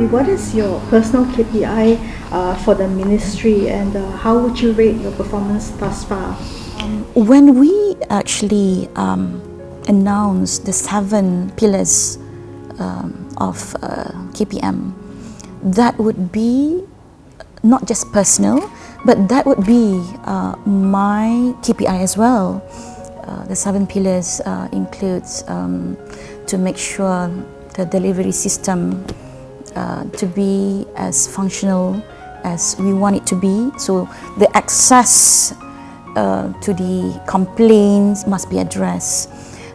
YB, what is your personal KPI for the ministry, and how would you rate your performance thus far? When we actually announced the 7 pillars of KPM, that would be not just personal, but that would be my KPI as well. The 7 pillars includes to make sure the delivery system to be as functional as we want it to be. So the access to the complaints must be addressed.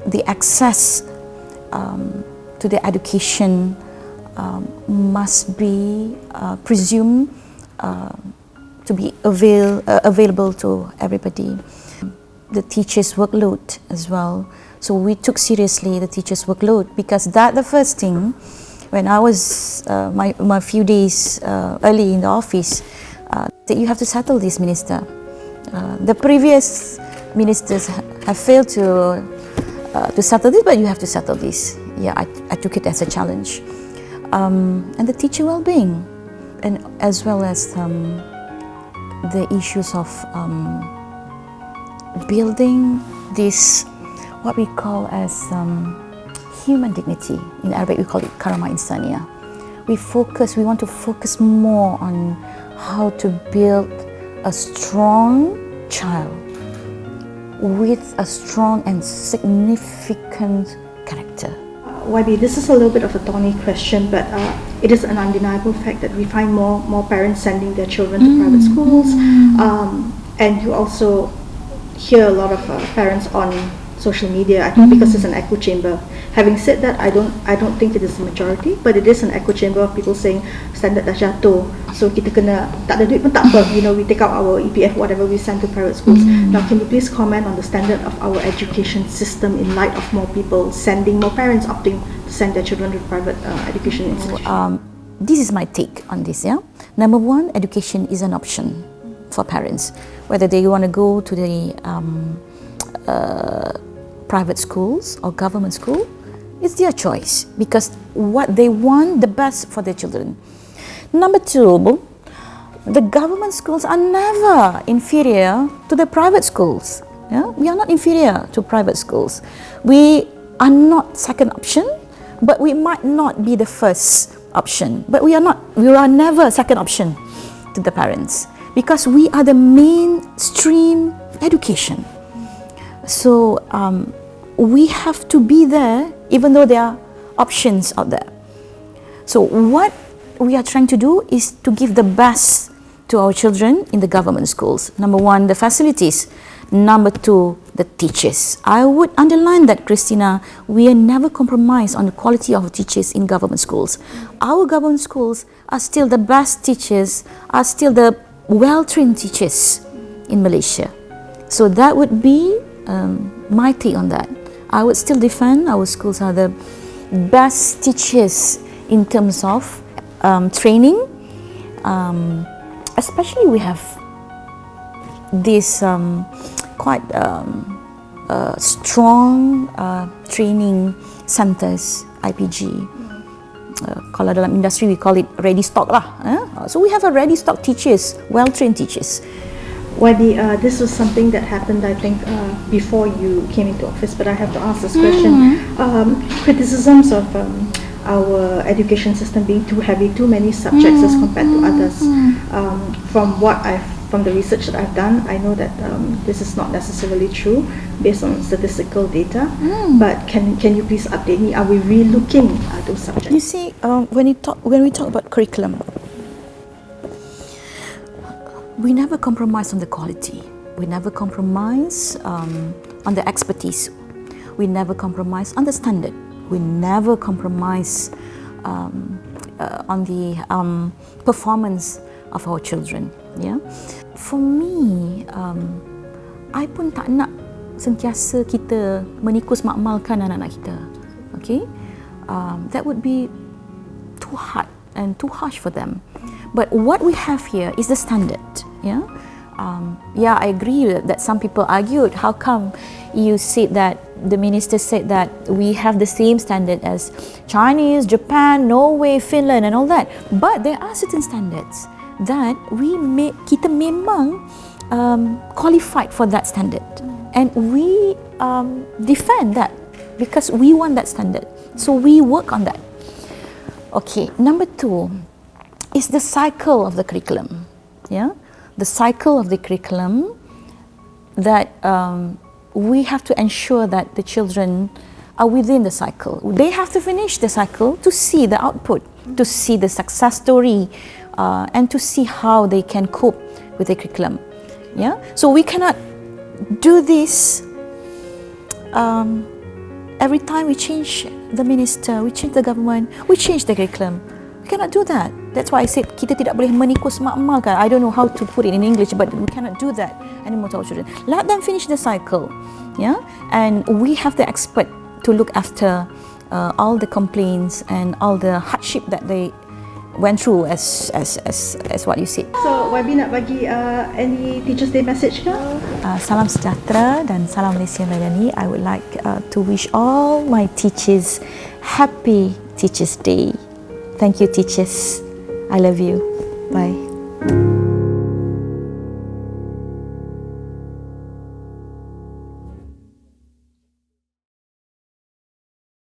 The access to the education must be presumed to be available to everybody. The teachers' workload as well. So we took seriously the teachers' workload, because that the first thing when I was my few days early in the office, that you have to settle this, Minister. The previous ministers have failed to settle this, but you have to settle this. Yeah, I took it as a challenge. And the teacher well-being, and as well as the issues of building this, what we call as human dignity. In Arabic we call it karama insania. We want to focus more on how to build a strong child with a strong and significant character. YB, this is a little bit of a thorny question, but it is an undeniable fact that we find more parents sending their children to private schools, and you also hear a lot of parents on social media, I think because it's an echo chamber. Having said that, I don't think it is a majority, but it is an echo chamber of people saying standard dah jatuh, so kita kena tak ada duit pun tak apa, we take out our EPF, whatever we send to private schools. Now, can you please comment on the standard of our education system in light of more people more parents opting to send their children to private education institutions? This is my take on this. Number one, education is an option for parents, whether they want to go to the private schools or government school. It's their choice, because what they want the best for their children. Number two, the government schools are never inferior to the private schools. We are not inferior to private schools. We are not second option, but we might not be the first option. But we are never second option to the parents, because we are the mainstream education. So we have to be there, even though there are options out there. So what we are trying to do is to give the best to our children in the government schools. Number one, the facilities. Number two, the teachers. I would underline that, Christina, we never compromise on the quality of teachers in government schools. Our government schools are still the best teachers, are still the well-trained teachers in Malaysia. So that would be my take on that. I would still defend our schools are the best teachers in terms of training. Especially we have this quite strong training centers, IPG. Kalau dalam industri we call it ready stock lah. So we have a ready stock teachers, well-trained teachers. YB, this was something that happened, I think, before you came into office, but I have to ask this question. Criticisms of our education system being too heavy, too many subjects as compared to others. From the research that I've done, I know that this is not necessarily true based on statistical data. But can you please update me? Are we re-looking at those subjects? You see, when we talk about curriculum, we never compromise on the quality. We never compromise on the expertise. We never compromise on the standard. We never compromise on the performance of our children. For me, I pun tak nak sentiasa kita menikus makmalkan anak-anak kita. Okay, that would be too hard and too harsh for them. But what we have here is the standard. I agree that some people argued, how come you said that the minister said that we have the same standard as Chinese, Japan, Norway, Finland and all that. But there are certain standards that kita memang qualified for that standard. And we defend that because we want that standard. So we work on that. Okay, number 2 is the cycle of the curriculum. Yeah, the cycle of the curriculum that we have to ensure that the children are within the cycle. They have to finish the cycle to see the output, to see the success story, and to see how they can cope with the curriculum. Yeah, so we cannot do this every time we change the minister, we change the government, we change the curriculum. We cannot do that. That's why I said kita tidak boleh menikus mak-mak kan. I don't know how to put it in English, but we cannot do that anymore to our children. Let them finish the cycle, yeah. And we have the expert to look after all the complaints and all the hardship that they went through, as what you said. So, YB nak bagi any Teachers Day message ke? Salam sejahtera dan salam Malaysia Madani. I would like to wish all my teachers happy Teachers Day. Thank you, teachers. I love you. Bye.